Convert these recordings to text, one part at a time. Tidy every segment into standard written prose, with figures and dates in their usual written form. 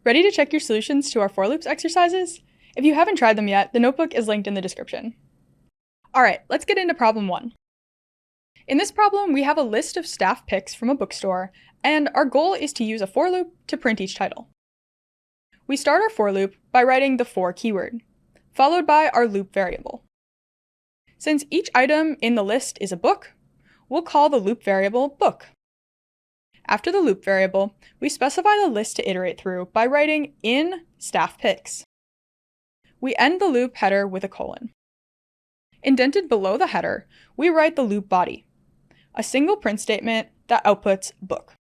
Ready to check your solutions to our for loops exercises? If you haven't tried them yet, the notebook is linked in the description. Alright, let's get into problem 1. In this problem, we have a list of staff picks from a bookstore, and our goal is to use a for loop to print each title. We start our for loop by writing the for keyword, followed by our loop variable. Since each item in the list is a book, we'll call the loop variable book. After the loop variable, we specify the list to iterate through by writing in staff picks. We end the loop header with a colon. Indented below the header, we write the loop body, a single print statement that outputs book.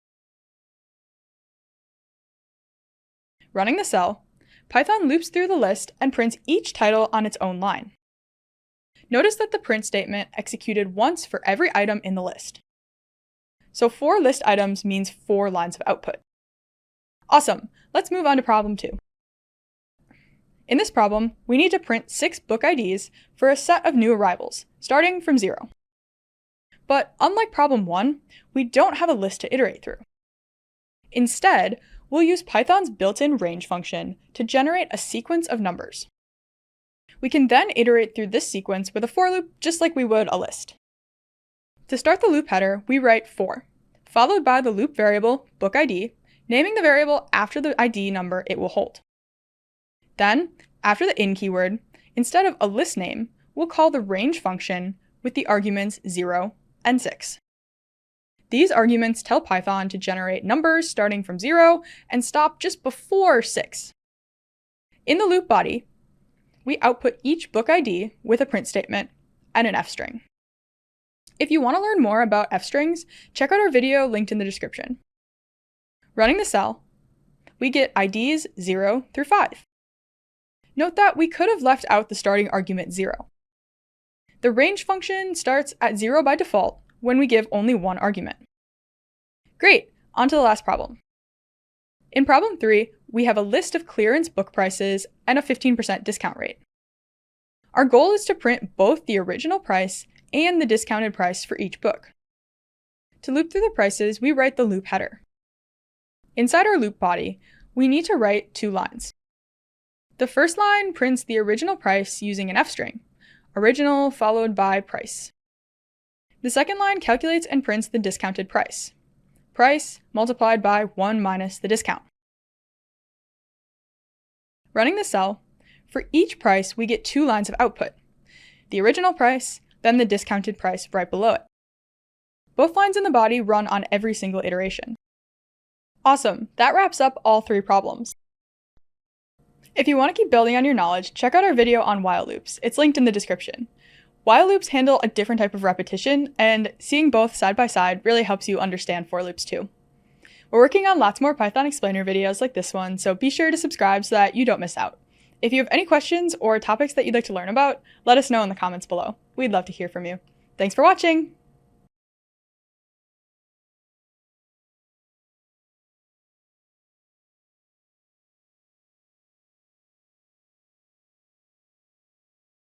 Running the cell, Python loops through the list and prints each title on its own line. Notice that the print statement executed once for every item in the list. So 4 list items means 4 lines of output. Awesome, let's move on to problem 2. In this problem, we need to print 6 book IDs for a set of new arrivals, starting from 0. But unlike problem 1, we don't have a list to iterate through. Instead, we'll use Python's built-in range function to generate a sequence of numbers. We can then iterate through this sequence with a for loop just like we would a list. To start the loop header, we write for, followed by the loop variable book ID, naming the variable after the ID number it will hold. Then, after the in keyword, instead of a list name, we'll call the range function with the arguments 0 and 6. These arguments tell Python to generate numbers starting from 0 and stop just before 6. In the loop body, we output each book ID with a print statement and an f-string. If you want to learn more about f-strings, check out our video linked in the description. Running the cell, we get IDs 0 through 5. Note that we could have left out the starting argument 0. The range function starts at 0 by default when we give only one argument. Great, on to the last problem. In problem 3, we have a list of clearance book prices and a 15% discount rate. Our goal is to print both the original price and the discounted price for each book. To loop through the prices, we write the loop header. Inside our loop body, we need to write 2 lines. The first line prints the original price using an f-string, original followed by price. The second line calculates and prints the discounted price, price multiplied by 1 minus the discount. Running the cell, for each price we get 2 lines of output, the original price, then the discounted price right below it. Both lines in the body run on every single iteration. Awesome, that wraps up all 3 problems. If you want to keep building on your knowledge, check out our video on while loops. It's linked in the description. While loops handle a different type of repetition, and seeing both side by side really helps you understand for loops too. We're working on lots more Python explainer videos like this one, so be sure to subscribe so that you don't miss out. If you have any questions or topics that you'd like to learn about, let us know in the comments below. We'd love to hear from you. Thanks for watching!